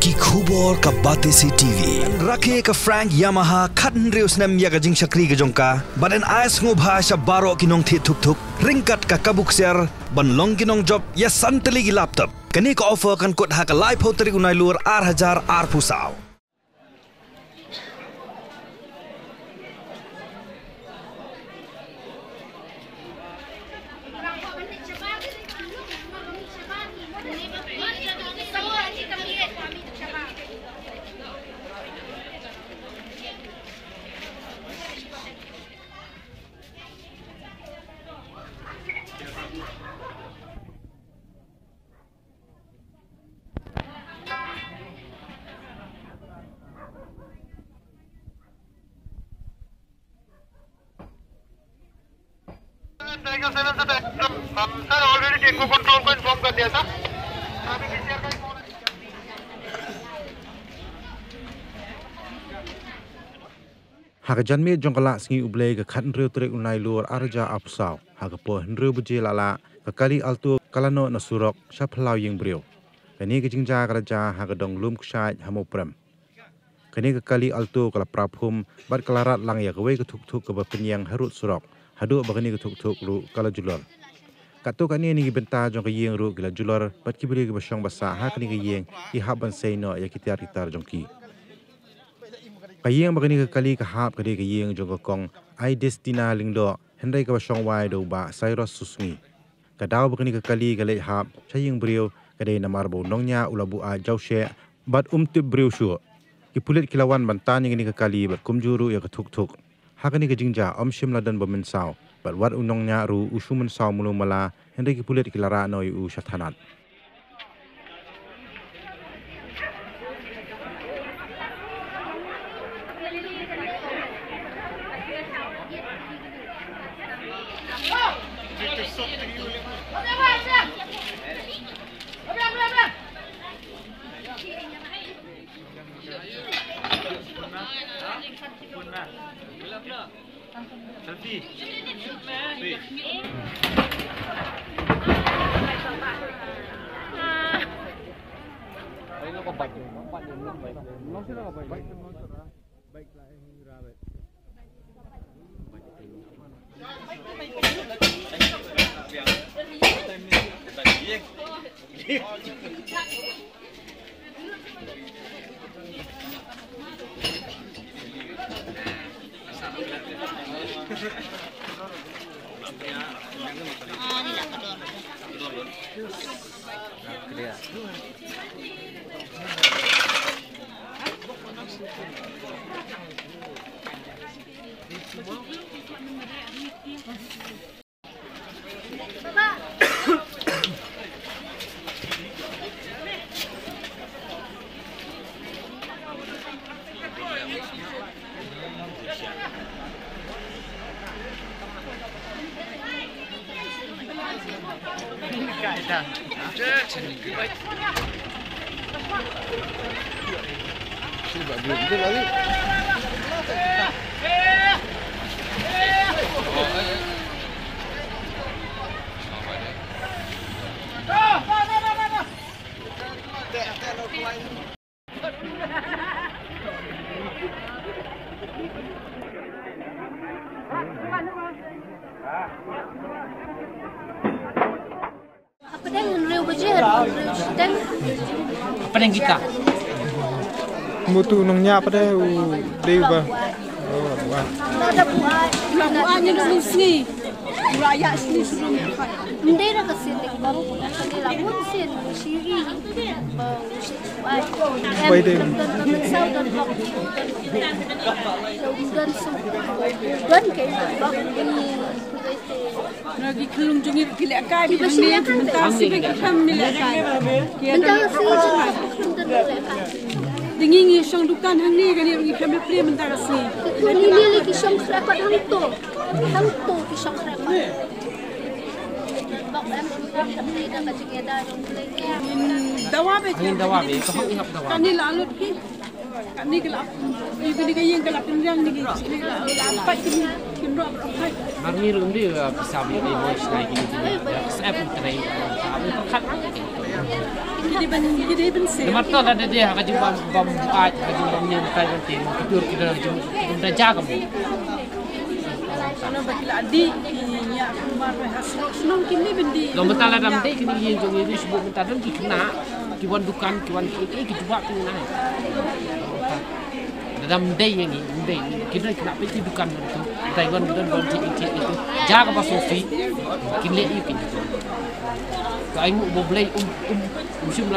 ki khubor ka bate si TV rakhe ka Frank Yamaha khatn reus nam ya ga jing shakri ga jongka baden ais ngo bhasha baro kinong thi thuk thuk ringkat ka kabuk ser ban long kinong job ya santali gi laptop kani ka offer kan kot ha ka live hoteri unai lur 8000 ar pusau Tiger 7 sir already Tango control को inform कर दिया था अभी पीसीआर का phone Hakajan me jongkala singi ublei ke khat nreu trek unai lur arja apsau hakapo nreu buje lala kakali altu kalano nasurok saplau yeng breu kani ke jingja karaja hakadong lum ksai hamoprem kani kakali altu kala praphum bat kalarat lang ya kawai ke thuk thuk ke penyang harut surok hadu bagani ke thuk thuk lu kala julor kato kani ni benta jong ke yeng ru kala julor bat ki beri ke basong basa ha kani ke yeng ki haban sei no ya kitar kitar jongki kayeng bagani ke kali ke hap kade ke yeng jong kong ai destina lingdo hendai ke basong wai do ba sairos susngi kadau bagani ke kali ke le hap chayeng breu kade namar bo nongnya ulabu a jaushe bat tip breu shu ki pulit kilawan bantani ngini ke kali bat kumjuru ya ke thuk thuk hakani ke jingja omshim ladan bomen saw bat wat unongnya ru usumen saw mulu mala hendai ki pulit kilara noi u shathanat Apa yang kita? Mutu nongnya apa deh? Deh ba? Oh, wah. Ada buah. Buahnya dulu sini. Raya sini suruh. Ndai nak kesini baru punya sini lamun sini siri. Baik deh. Dan kayak bang ini. Lagi kelung jungi gila kai di sini mentang sih kan milik kai. Mentang sih Dingingi song dukan hang ni kan ni kami play mentang sih. Ini lagi song krepat hang tu ki song krepat. Bak em tapi dah kacang eda yang mulai. Dawa be. Dawa be. Kau ihap dawa. Kan ni lalut ki. Kan ni gelap. Ibu ni kaya yang gelap yang ni. Pak ni kimro berapa? Marni rumdi bisa beli voice lagi ni. Saya pun try. Kami terkat. gede ben sih. Mata ada dia ka jumpa bam ka jumpa nyen kai penting tidur kita jumpa jaga mo. Ano ba kila di ya kumar hasno senang kini bendi. Lo mental ada mde kini yen jong ini sebut mental dan kena kiwan dukan kiwan ki jumpa kena. Dalam day yang ini kita kena pergi dukan itu Taiwan dan itu jaga pas Sofi kini itu kalau ibu boleh musim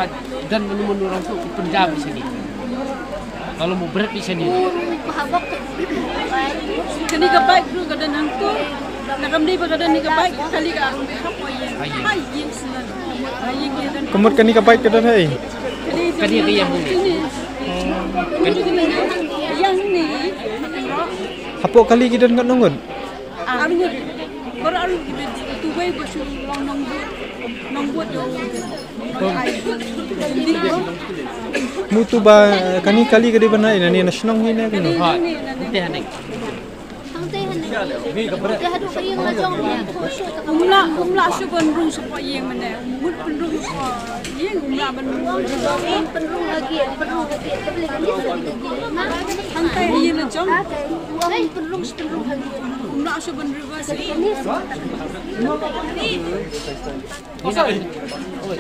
dan menu-menu orang tu Punjab di sini kalau mau berat di sini kini kebaik dulu kadang hantu nakam di kadang ni kebaik kali ka ayin senang ayin kita Kemut kani kabaik kadang hai. kali yang ini yang ni Hapo kali kita ngat nongon. arnya baru kita tu baik basu nong buat do Mutu ba kani kali kade banai nani nasional ni nak no. ha itu hanek umla suban rung supaya yang mana mut pendung yang umla pendung lagi hantai yang lejong umla suban reverse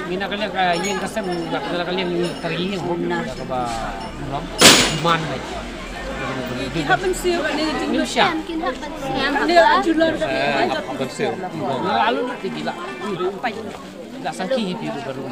mina kalian yang kasem kalian teriyeng homna ba belum man happen sih ni Indonesia dia jualan lalu nanti gila nggak sakit itu baru